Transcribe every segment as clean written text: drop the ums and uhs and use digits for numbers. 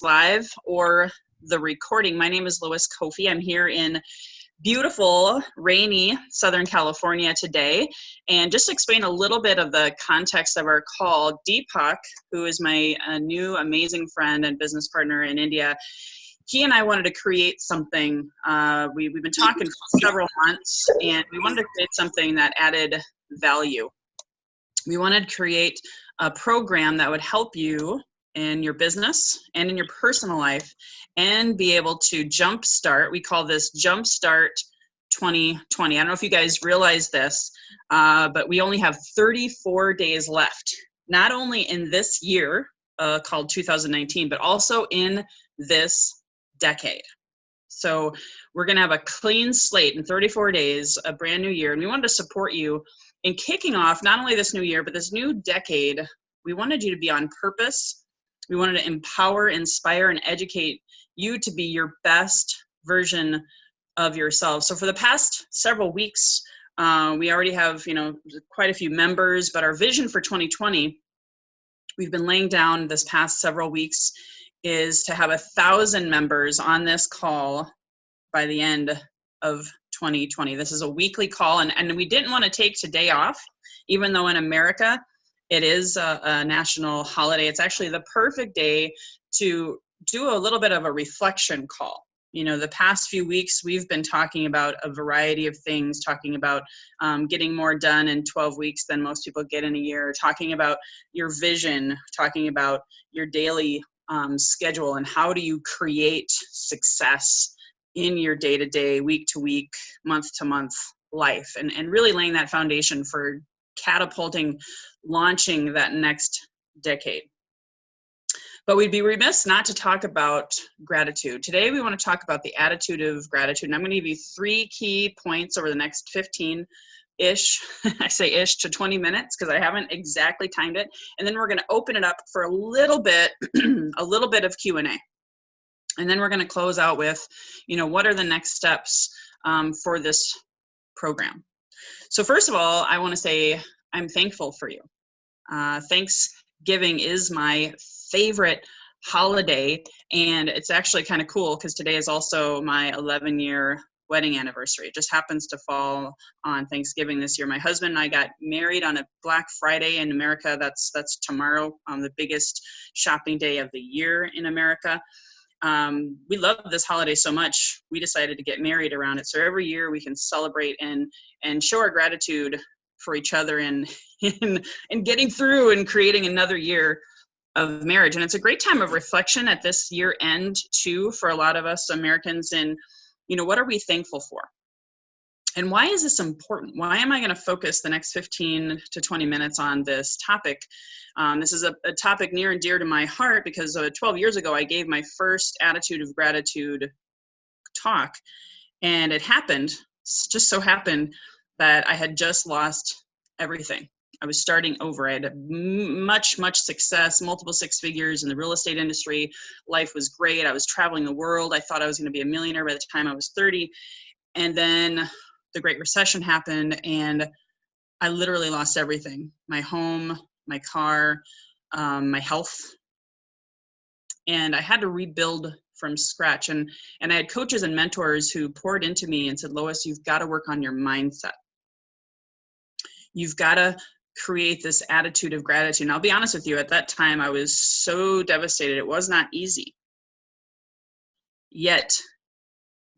live or the recording. My name is Lois Kofi. I'm here in beautiful, rainy Southern California today. And just to explain a little bit of the context of our call, Deepak, who is my new amazing friend and business partner in India, he and I wanted to create something. We've been talking for several months, and we wanted to create something that added value. We wanted to create a program that would help you in your business and in your personal life and be able to jumpstart. We call this Jumpstart 2020. I don't know if you guys realize this, but we only have 34 days left, not only in this year called 2019, but also in this decade. So we're going to have a clean slate in 34 days, a brand new year. And we wanted to support you in kicking off not only this new year, but this new decade. We wanted you to be on purpose. We wanted to empower, inspire, and educate you to be your best version of yourself. So for the past several weeks, we already have, quite a few members, but our vision for 2020, we've been laying down this past several weeks, is to have 1,000 members on this call by the end of 2020. This is a weekly call, and we didn't want to take today off, even though in America, it is a national holiday. It's actually the perfect day to do a little bit of a reflection call. The past few weeks, we've been talking about a variety of things, talking about getting more done in 12 weeks than most people get in a year, talking about your vision, talking about your daily schedule, and how do you create success in your day-to-day, week-to-week, month-to-month life, and really laying that foundation for catapulting, launching that next decade. But we'd be remiss not to talk about gratitude. Today, we want to talk about the attitude of gratitude. And I'm going to give you 3 key points over the next 15-ish, I say ish, to 20 minutes, because I haven't exactly timed it. And then we're going to open it up for a little bit, of Q&A. And then we're going to close out with, what are the next steps for this program? So first of all, I want to say I'm thankful for you. Thanksgiving is my favorite holiday, and it's actually kind of cool because today is also my 11-year wedding anniversary. It just happens to fall on Thanksgiving this year. My husband and I got married on a Black Friday in America. That's tomorrow, the biggest shopping day of the year in America. We love this holiday so much, we decided to get married around it. So every year we can celebrate and show our gratitude for each other and getting through and creating another year of marriage. And it's a great time of reflection at this year end too, for a lot of us Americans. And, what are we thankful for? And why is this important? Why am I going to focus the next 15 to 20 minutes on this topic? This is a topic near and dear to my heart because 12 years ago, I gave my first Attitude of Gratitude talk. And it just so happened that I had just lost everything. I was starting over. I had much success, multiple 6 figures in the real estate industry. Life was great. I was traveling the world. I thought I was going to be a millionaire by the time I was 30. And then the Great Recession happened, and I literally lost everything. My home, my car, my health. And I had to rebuild from scratch. And I had coaches and mentors who poured into me and said, Lois, you've got to work on your mindset. You've got to create this attitude of gratitude. And I'll be honest with you, at that time, I was so devastated. It was not easy. Yet,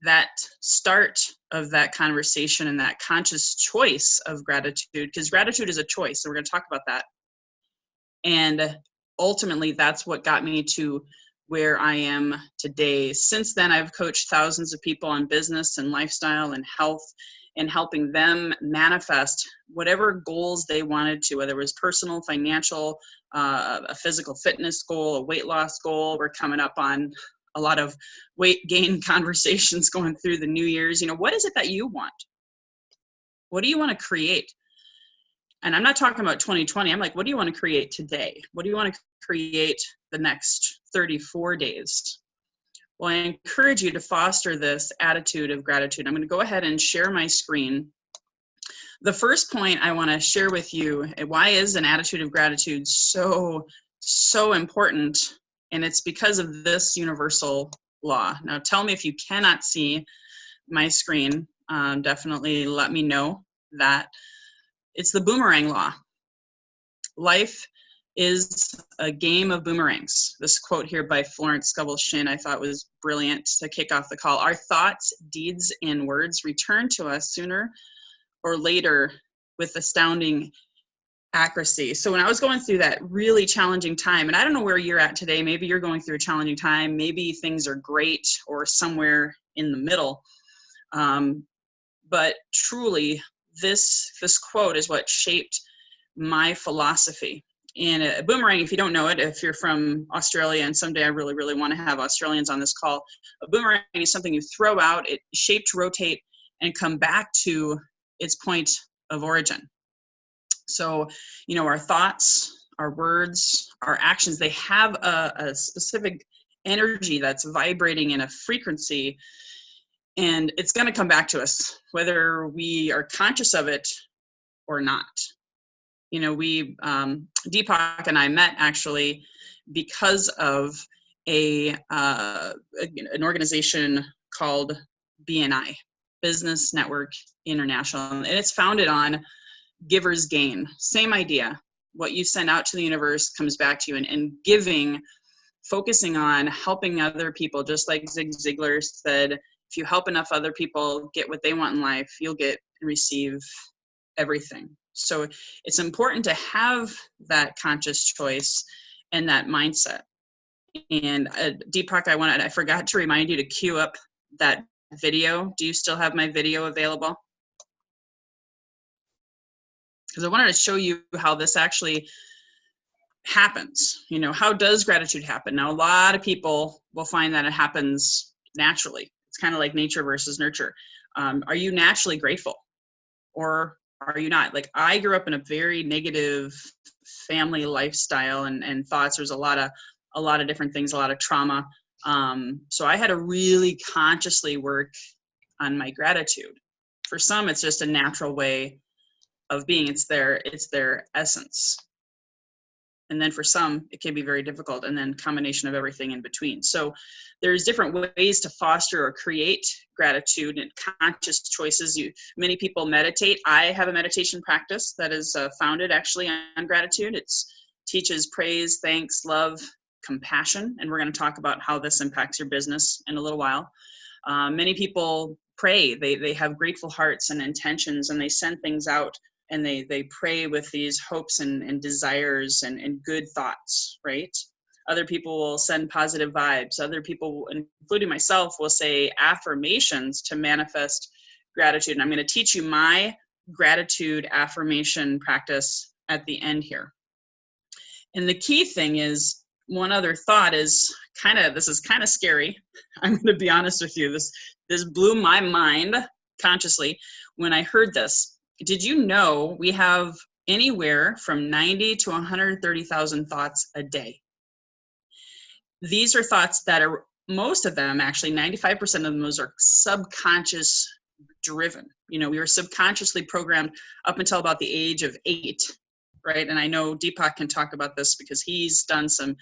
that start of that conversation and that conscious choice of gratitude, because gratitude is a choice, so we're going to talk about that. And ultimately, that's what got me to where I am today. Since then, I've coached thousands of people on business and lifestyle and health, and helping them manifest whatever goals they wanted to, whether it was personal, financial, a physical fitness goal, a weight loss goal. We're coming up on a lot of weight gain conversations going through the New Year's. What is it that you want? What do you want to create? And I'm not talking about 2020. I'm like, what do you want to create today? What do you want to create the next 34 days? Well, I encourage you to foster this attitude of gratitude. I'm going to go ahead and share my screen. The first point I want to share with you, why is an attitude of gratitude so important And it's because of this universal law. Now, tell me if you cannot see my screen. Definitely let me know that. It's the boomerang law. Life is a game of boomerangs. This quote here by Florence Scovel Shinn I thought was brilliant to kick off the call. Our thoughts, deeds, and words return to us sooner or later with astounding accuracy. So when I was going through that really challenging time, and I don't know where you're at today, maybe you're going through a challenging time, maybe things are great or somewhere in the middle. But truly, this quote is what shaped my philosophy. And a boomerang, if you don't know it, if you're from Australia, and someday I really, really want to have Australians on this call, a boomerang is something you throw out, it shape to rotate and come back to its point of origin. So, you know, our thoughts, our words, our actions, they have a specific energy that's vibrating in a frequency, and it's going to come back to us, whether we are conscious of it or not. You know, Deepak and I met actually because of an organization called BNI, Business Network International, and it's founded on giver's gain. Same idea. What you send out to the universe comes back to you, and giving, focusing on helping other people, just like Zig Ziglar said, if you help enough other people get what they want in life, you'll get and receive everything. So it's important to have that conscious choice and that mindset. And Deepak, I forgot to remind you to queue up that video. Do you still have my video available? Because I wanted to show you how this actually happens. You know, how does gratitude happen? Now, a lot of people will find that it happens naturally. It's kind of like nature versus nurture. Are you naturally grateful, or are you not? Like, I grew up in a very negative family lifestyle and thoughts. There's a lot of different things, a lot of trauma. So I had to really consciously work on my gratitude. For some, it's just a natural way of being. It's their essence. And then for some, it can be very difficult, and then combination of everything in between. So there's different ways to foster or create gratitude and conscious choices. Many people meditate. I have a meditation practice that is founded actually on gratitude. It teaches praise, thanks, love, compassion, and we're going to talk about how this impacts your business in a little while. Many people pray. They have grateful hearts and intentions, and they send things out, and they pray with these hopes and desires and good thoughts, right? Other people will send positive vibes. Other people, including myself, will say affirmations to manifest gratitude. And I'm going to teach you my gratitude affirmation practice at the end here. And the key thing is, one other thought is this is kind of scary. I'm going to be honest with you. This blew my mind consciously when I heard this. Did you know we have anywhere from 90 to 130,000 thoughts a day? These are thoughts that are, most of them, actually 95% of them, those are subconscious driven. You know, we were subconsciously programmed up until about the age of 8, right? And I know Deepak can talk about this because he's done some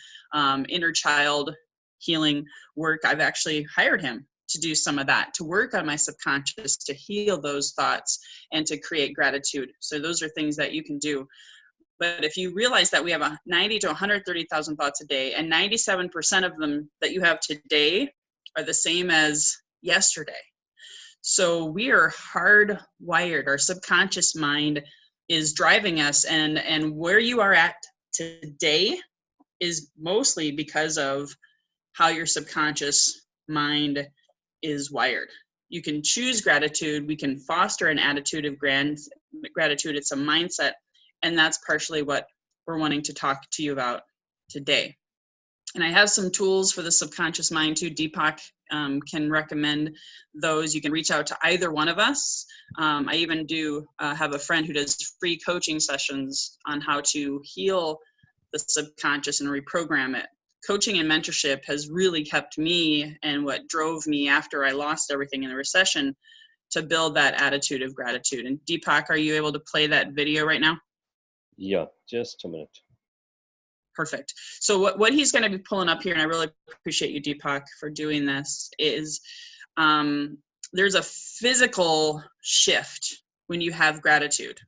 inner child healing work. I've actually hired him to do some of that, to work on my subconscious, to heal those thoughts and to create gratitude. So those are things that you can do. But if you realize that we have 90 to 130,000 thoughts a day, and 97% of them that you have today are the same as yesterday. So we are hardwired. Our subconscious mind is driving us, and where you are at today is mostly because of how your subconscious mind is wired. You can choose gratitude. We can foster an attitude of gratitude. It's a mindset, and that's partially what we're wanting to talk to you about today. And I have some tools for the subconscious mind too. Deepak can recommend those. You can reach out to either one of us. I even do have a friend who does free coaching sessions on how to heal the subconscious and reprogram it. Coaching and mentorship has really kept me, and what drove me after I lost everything in the recession, to build that attitude of gratitude. And Deepak, are you able to play that video right now? Yeah, just a minute. Perfect. So what he's going to be pulling up here, and I really appreciate you, Deepak, for doing this, is there's a physical shift when you have gratitude.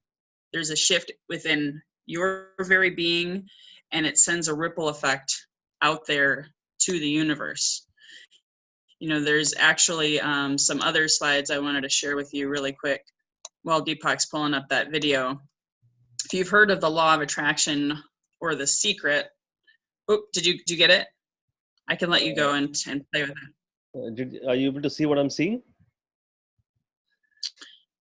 There's a shift within your very being, and it sends a ripple effect out there to the universe. You know, there's actually some other slides I wanted to share with you really quick while Deepak's pulling up that video. If you've heard of the law of attraction or The Secret, oh, did you get it? I can let you go and play with it. Are you able to see what I'm seeing?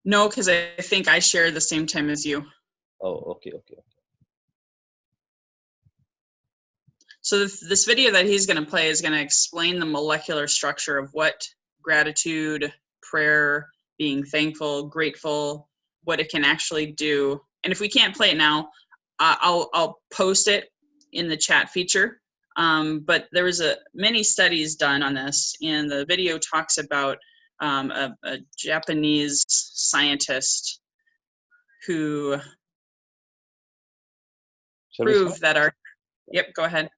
No, because I think I shared the same time as you. Oh, okay. So this video that he's going to play is going to explain the molecular structure of what gratitude, prayer, being thankful, grateful, what it can actually do. And if we can't play it now, I'll post it in the chat feature. But there was many studies done on this, and the video talks about a Japanese scientist who proved that our, yep, go ahead.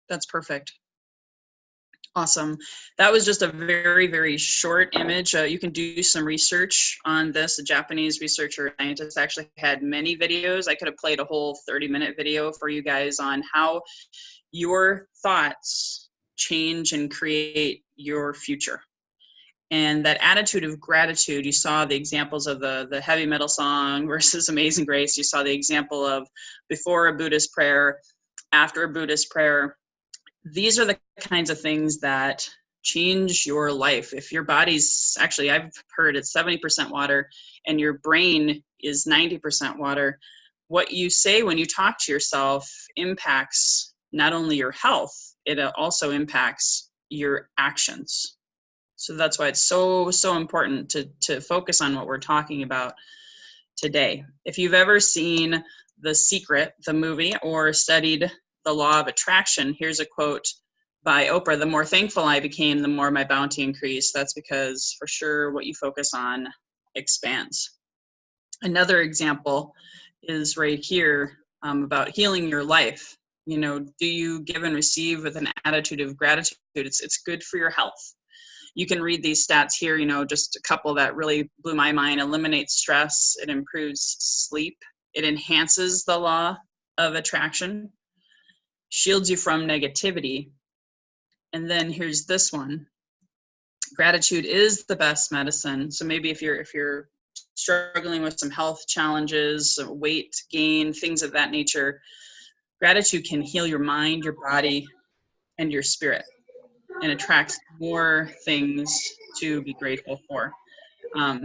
That's perfect. Awesome. That was just a very, very short image. You can do some research on this. A Japanese researcher scientist actually had many videos. I could have played a whole 30-minute video for you guys on how your thoughts change and create your future. And that attitude of gratitude, you saw the examples of the heavy metal song versus Amazing Grace. You saw the example of before a Buddhist prayer, after a Buddhist prayer. These are the kinds of things that change your life. If your body's, actually I've heard it's 70% water and your brain is 90% water, what you say when you talk to yourself impacts not only your health, it also impacts your actions. So that's why it's so important to focus on what we're talking about today. If you've ever seen The Secret, the movie, or studied the law of attraction, here's a quote by Oprah: "The more thankful I became, the more my bounty increased." That's because for sure what you focus on expands. Another example is right here about healing your life. You know, do you give and receive with an attitude of gratitude? It's good for your health. You can read these stats here, you know, just a couple that really blew my mind. Eliminates stress, it improves sleep, it enhances the law of attraction, shields you from negativity. And then here's this one: gratitude is the best medicine. So maybe if you're struggling with some health challenges, weight gain, things of that nature, gratitude can heal your mind, your body, and your spirit, and attracts more things to be grateful for. I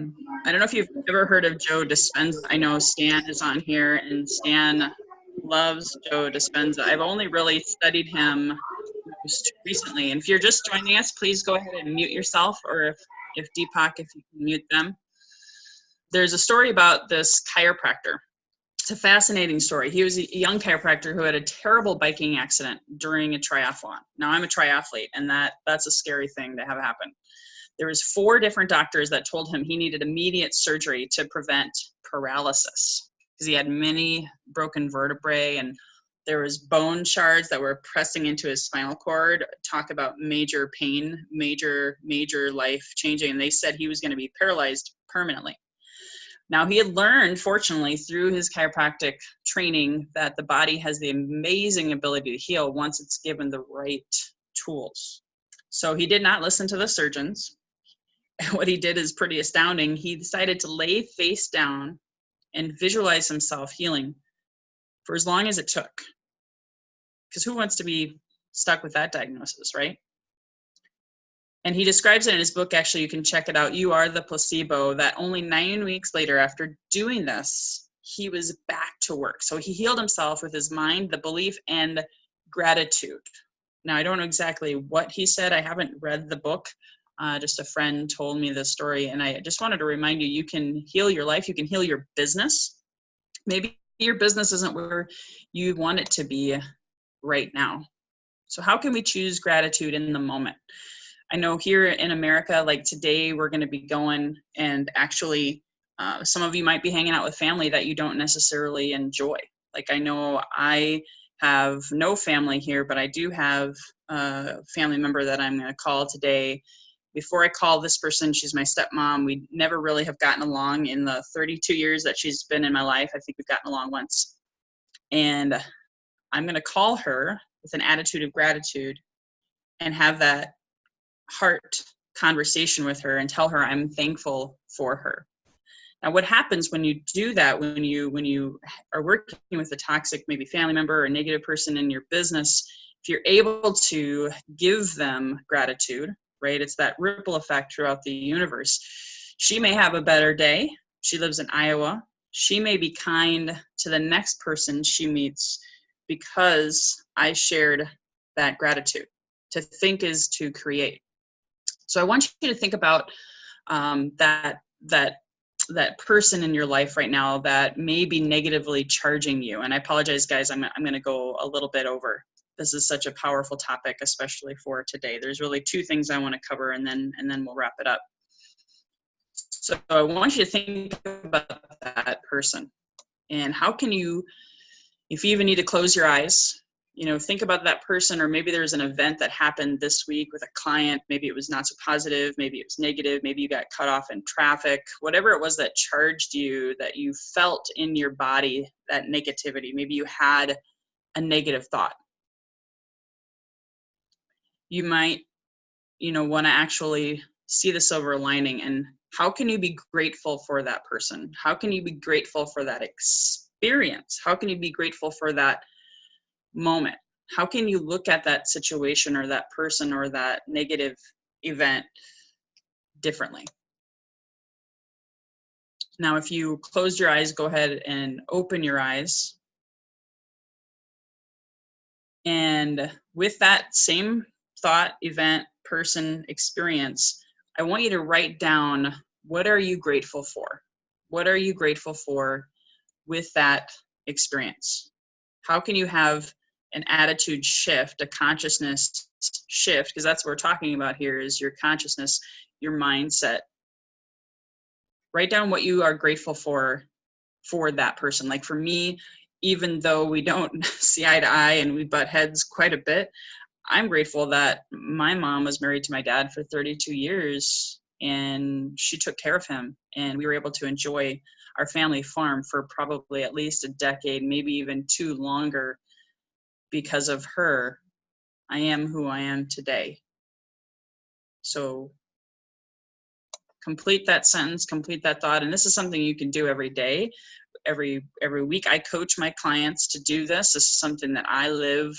don't know if you've ever heard of Joe Dispenza. I know Stan is on here, and Stan loves Joe Dispenza. I've only really studied him most recently. And if you're just joining us, please go ahead and mute yourself, or if Deepak, if you can mute them. There's a story about this chiropractor. It's a fascinating story. He was a young chiropractor who had a terrible biking accident during a triathlon. Now, I'm a triathlete, and that's a scary thing to have happen. There was 4 different doctors that told him he needed immediate surgery to prevent paralysis because he had many broken vertebrae, and there was bone shards that were pressing into his spinal cord. Talk about major pain, major life changing. And they said he was going to be paralyzed permanently. Now, he had learned, fortunately, through his chiropractic training, that the body has the amazing ability to heal once it's given the right tools. So he did not listen to the surgeons. What he did is pretty astounding. He decided to lay face down and visualize himself healing for as long as it took. Because who wants to be stuck with that diagnosis, right? And he describes it in his book. Actually, you can check it out. You Are the Placebo. That only 9 weeks later, after doing this, he was back to work. So he healed himself with his mind, the belief, and gratitude. Now, I don't know exactly what he said. I haven't read the book. Just a friend told me this story. And I just wanted to remind you, you can heal your life. You can heal your business. Maybe your business isn't where you want it to be right now. So how can we choose gratitude in the moment? I know here in America, like today, we're going to be going and actually some of you might be hanging out with family that you don't necessarily enjoy. Like I know I have no family here, but I do have a family member that I'm going to call today. Before I call this person, she's my stepmom. We never really have gotten along in the 32 years that she's been in my life. I think we've gotten along once. And I'm going to call her with an attitude of gratitude and have that heart conversation with her and tell her I'm thankful for her. Now, what happens when you do that, when you are working with a toxic, maybe family member or a negative person in your business, if you're able to give them gratitude, right? It's that ripple effect throughout the universe. She may have a better day. She lives in Iowa. She may be kind to the next person she meets because I shared that gratitude. To think is to create. So I want you to think about that person in your life right now that may be negatively charging you. And I apologize, guys. I'm going to go a little bit over. This is such a powerful topic, especially for today. There's really two things I want to cover, and then we'll wrap it up. So I want you to think about that person, and how can you, if you even need to close your eyes, think about that person, or maybe there's an event that happened this week with a client. Maybe it was not so positive. Maybe it was negative. Maybe you got cut off in traffic. Whatever it was that charged you, that you felt in your body, that negativity. Maybe you had a negative thought. You might, want to actually see the silver lining, and how can you be grateful for that person? How can you be grateful for that experience? How can you be grateful for that moment? How can you look at that situation or that person or that negative event differently? Now, if you closed your eyes, go ahead and open your eyes. And with that same thought, event, person, experience, I want you to write down, what are you grateful for? What are you grateful for with that experience? How can you have an attitude shift, a consciousness shift? Because that's what we're talking about here, is your consciousness, your mindset. Write down what you are grateful for that person. Like for me, even though we don't see eye to eye and we butt heads quite a bit, I'm grateful that my mom was married to my dad for 32 years and she took care of him, and we were able to enjoy our family farm for probably at least a decade, maybe even two longer. Because of her, I am who I am today. So complete that sentence, complete that thought. And this is something you can do every day. Every week I coach my clients to do this. This is something that I live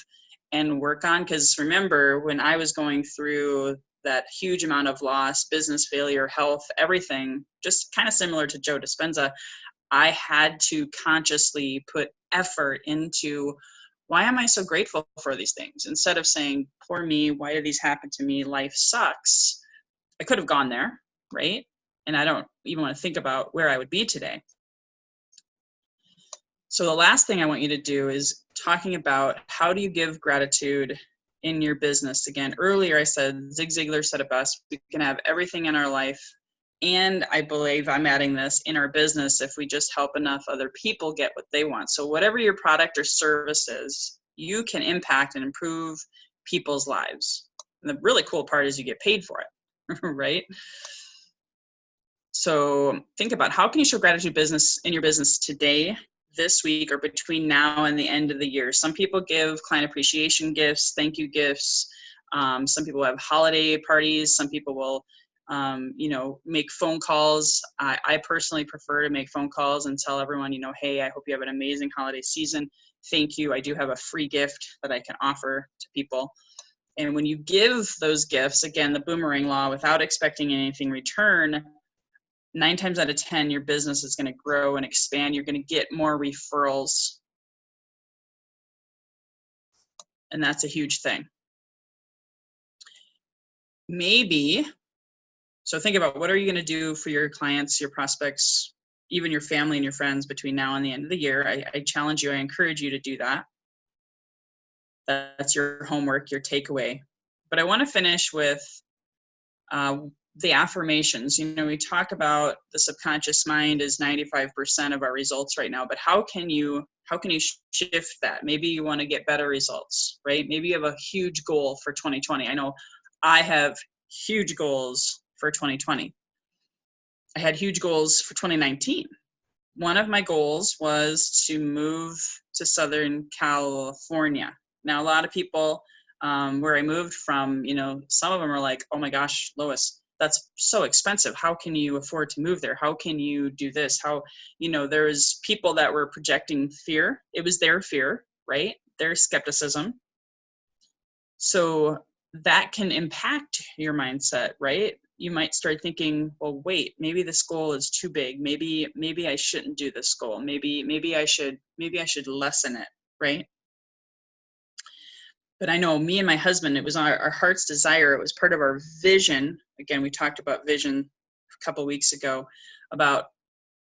and work on, because remember, when I was going through that huge amount of loss, business failure, health, everything, just kind of similar to Joe Dispenza, I had to consciously put effort into, why am I so grateful for these things? Instead of saying, poor me, why did these happen to me? Life sucks. I could have gone there, right? And I don't even want to think about where I would be today. So the last thing I want you to do is talking about, how do you give gratitude in your business? Again, earlier I said, Zig Ziglar said it best, we can have everything in our life, and I believe I'm adding this, in our business, if we just help enough other people get what they want. So whatever your product or service is, you can impact and improve people's lives. And the really cool part is you get paid for it, right? So think about, how can you show gratitude business in your business today, this week, or between now and the end of the year? Some people give client appreciation gifts, thank you gifts. Some people have holiday parties. Some people will, make phone calls. I personally prefer to make phone calls and tell everyone, hey, I hope you have an amazing holiday season. Thank you. I do have a free gift that I can offer to people. And when you give those gifts, again, the boomerang law, without expecting anything in return, 9 times out of 10, your business is going to grow and expand. You're going to get more referrals. And that's a huge thing. Maybe, so think about, what are you going to do for your clients, your prospects, even your family and your friends between now and the end of the year? I challenge you, I encourage you to do that. That's your homework, your takeaway. But I want to finish with the affirmations. We talk about the subconscious mind is 95% of our results right now, but how can you shift that? Maybe you want to get better results, right? Maybe you have a huge goal for 2020. I know I have huge goals for 2020. I had huge goals for 2019. One of my goals was to move to Southern California. Now, a lot of people where I moved from, some of them are like, oh my gosh, Lois, that's so expensive. How can you afford to move there? How can you do this? How, there's people that were projecting fear. It was their fear, right? Their skepticism. So that can impact your mindset, right? You might start thinking, well, wait, maybe this goal is too big. Maybe I shouldn't do this goal. Maybe I should lessen it, right? But I know me and my husband, it was our heart's desire. It was part of our vision. Again, we talked about vision a couple of weeks ago, about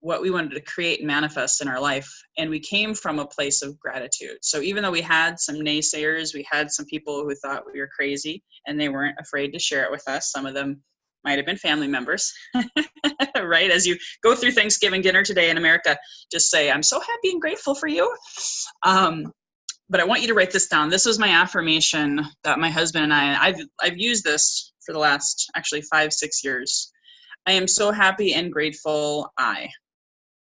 what we wanted to create and manifest in our life. And we came from a place of gratitude. So even though we had some naysayers, we had some people who thought we were crazy, and they weren't afraid to share it with us. Some of them might have been family members, right? As you go through Thanksgiving dinner today in America, just say, I'm so happy and grateful for you. But I want you to write this down. This was my affirmation that my husband and I've used this for the last actually 5-6 years. I am so happy and grateful.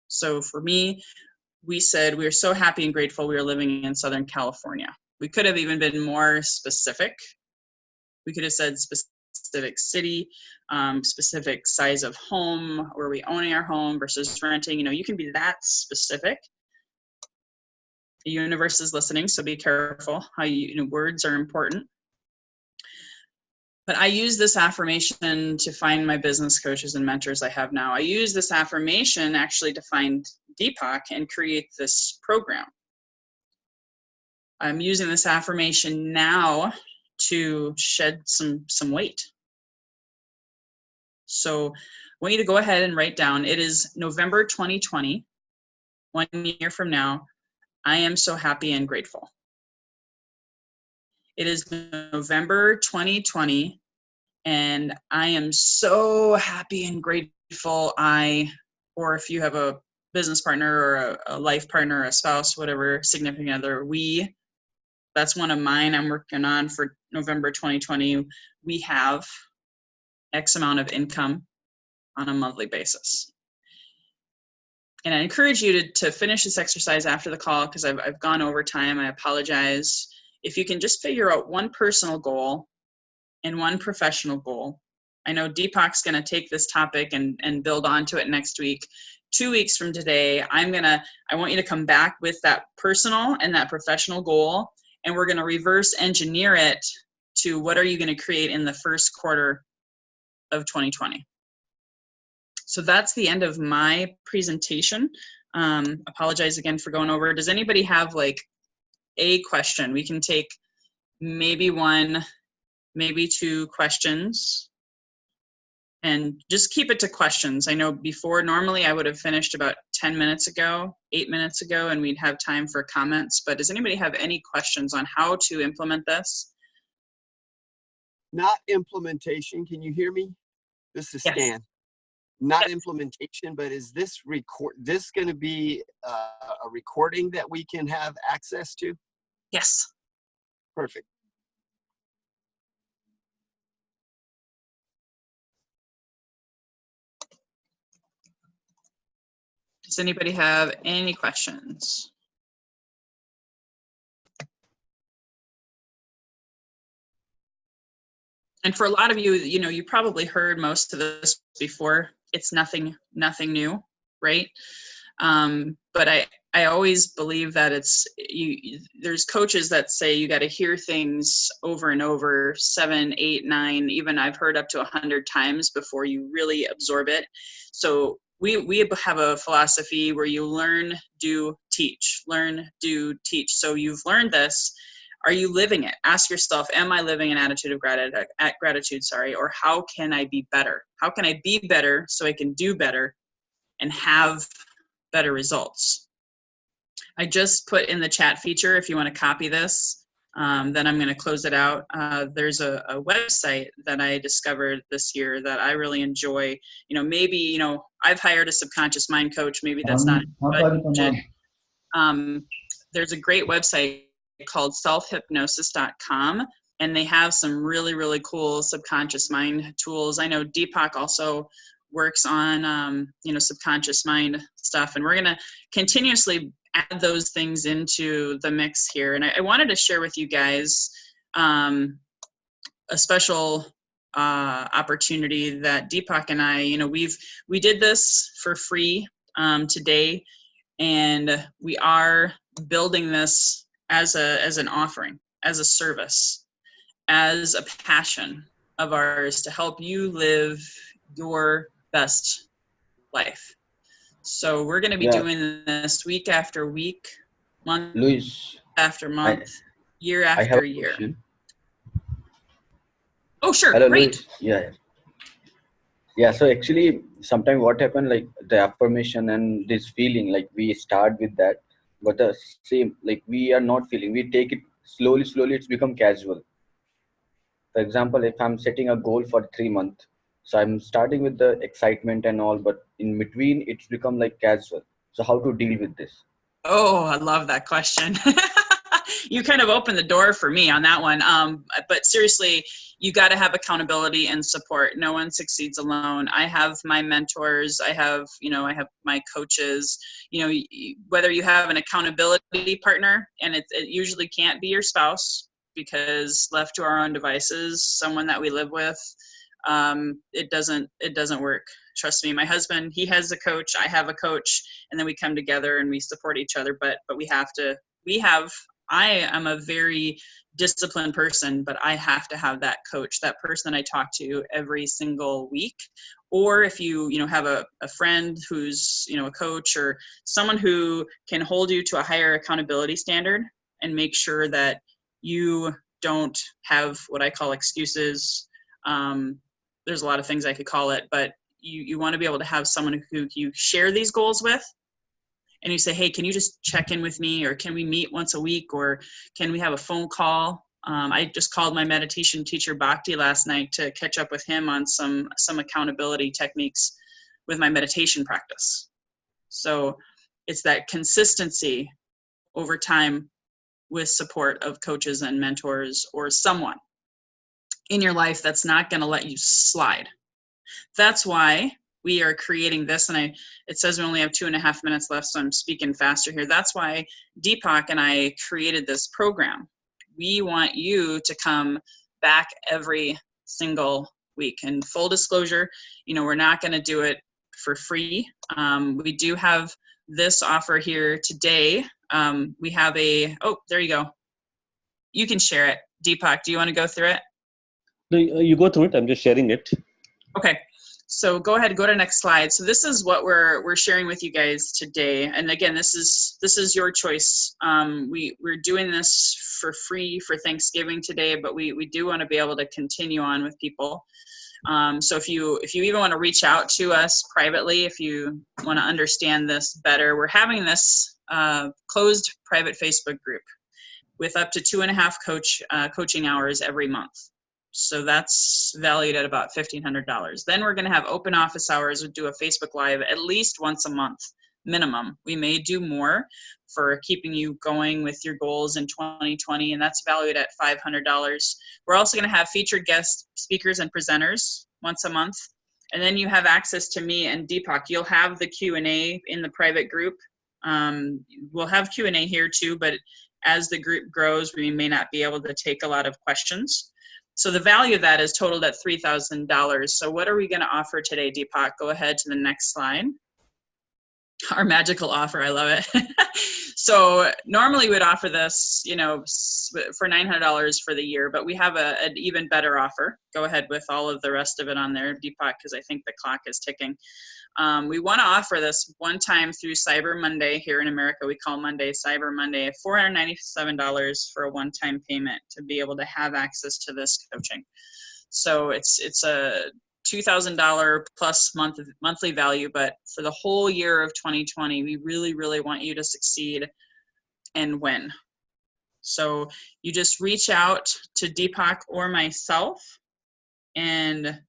So for me, we said we are so happy and grateful we are living in Southern California. We could have even been more specific. We could have said specific city, specific size of home, where we owning our home versus renting. You can be that specific. The universe is listening, so be careful. Words are important. But I use this affirmation to find my business coaches and mentors I have now. I use this affirmation actually to find Deepak and create this program. I'm using this affirmation now to shed some weight. So I want you to go ahead and write down, it is November 2020, 1 year from now. I am so happy and grateful. It is November 2020, and I am so happy and grateful. Or if you have a business partner or a life partner, a spouse, whatever, significant other, that's one of mine I'm working on for November 2020. We have X amount of income on a monthly basis. And I encourage you to finish this exercise after the call, because I've gone over time. I apologize. If you can just figure out one personal goal and one professional goal. I know Deepak's going to take this topic and build onto it next week. 2 weeks from today, I want you to come back with that personal and that professional goal, and we're going to reverse engineer it to what are you going to create in the first quarter of 2020. So that's the end of my presentation. Apologize again for going over. Does anybody have a question? We can take maybe one, maybe 2 questions, and just keep it to questions. I know before, normally I would have finished about 10 minutes ago, 8 minutes ago, and we'd have time for comments. But does anybody have any questions on how to implement this? Not implementation. Can you hear me? This is Stan. Yes. Not implementation, but is this going to be a recording that we can have access to? Yes. Perfect. Does anybody have any questions? And for a lot of you, you probably heard most of this before. It's nothing new, right? But I always believe that there's coaches that say you got to hear things over and over, 7, 8, 9, even I've heard up to 100 times before you really absorb it. So we have a philosophy where you learn, do, teach, learn, do, teach. So you've learned this. Are you living it? Ask yourself, am I living an attitude of gratitude, or how can I be better? How can I be better so I can do better and have better results? I just put in the chat feature if you want to copy this. Then I'm going to close it out. There's a website that I discovered this year that I really enjoy. Maybe, I've hired a subconscious mind coach. Maybe that's not, but there's a great website called selfhypnosis.com, and they have some really, really cool subconscious mind tools. I know Deepak also works on, subconscious mind stuff, and we're going to continuously add those things into the mix here. And I wanted to share with you guys a special opportunity that Deepak and I, we did this for free today, and we are building this as an offering, as a service, as a passion of ours to help you live your best life. So we're going to be doing this week after week, month after month, year after year. Question. Oh, sure. Hello, Great. Louis. Yeah. So actually, sometimes what happened, like the affirmation and this feeling, like we start with that, but the same, like we are not feeling. We take it slowly. It's become casual. For example, if I'm setting a goal for 3 months, so I'm starting with the excitement and all, but in between it's become like casual. So how to deal with this? Oh, I love that question. You kind of opened the door for me on that one. But seriously, you got to have accountability and support. No one succeeds alone. I have my mentors. I have my coaches. Whether you have an accountability partner, and it usually can't be your spouse, because left to our own devices, someone that we live with, it doesn't work. Trust me. My husband, he has a coach. I have a coach, and then we come together and we support each other. But I am a very disciplined person, but I have to have that coach, that person that I talk to every single week. Or if you have a friend who's, a coach, or someone who can hold you to a higher accountability standard and make sure that you don't have what I call excuses. There's a lot of things I could call it, but you want to be able to have someone who you share these goals with, and you say, hey, can you just check in with me, or can we meet once a week, or can we have a phone call? I just called my meditation teacher Bhakti last night to catch up with him on some accountability techniques with my meditation practice. So it's that consistency over time with support of coaches and mentors, or someone in your life that's not going to let you slide. That's why we are creating this, and it says we only have 2.5 minutes left, so I'm speaking faster here. That's why Deepak and I created this program. We want you to come back every single week. And full disclosure, we're not going to do it for free. We do have this offer here today. We have there you go. You can share it. Deepak, do you want to go through it? No, you go through it. I'm just sharing it. Okay. So go ahead, go to next slide. So this is what we're sharing with you guys today. And again, this is your choice. We're doing this for free for Thanksgiving today, but we do want to be able to continue on with people. So if you even want to reach out to us privately, if you want to understand this better, we're having this closed private Facebook group with up to 2.5 coaching hours every month. So that's valued at about $1,500. Then we're going to have open office hours. We'll do a Facebook Live at least once a month minimum. We may do more for keeping you going with your goals in 2020, and that's valued at $500. We're also going to have featured guest speakers and presenters once a month. And then you have access to me and Deepak. You'll have the Q&A in the private group. We'll have Q&A here too, but as the group grows, we may not be able to take a lot of questions. So the value of that is totaled at $3,000. So what are we going to offer today, Deepak? Go ahead to the next slide. Our magical offer, I love it. So normally we'd offer this, you know, for $900 for the year, but we have an even better offer. Go ahead with all of the rest of it on there, Deepak, because I think the clock is ticking. We want to offer this one time through Cyber Monday here in America. We call Monday Cyber Monday, $497 for a one-time payment to be able to have access to this coaching. So it's a $2,000 plus monthly value, but for the whole year of 2020, we really, really want you to succeed and win. So you just reach out to Deepak or myself, and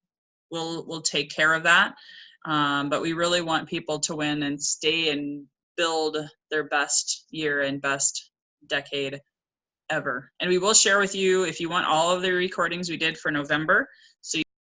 we'll take care of that. But we really want people to win and stay and build their best year and best decade ever. And we will share with you, if you want, all of the recordings we did for November. So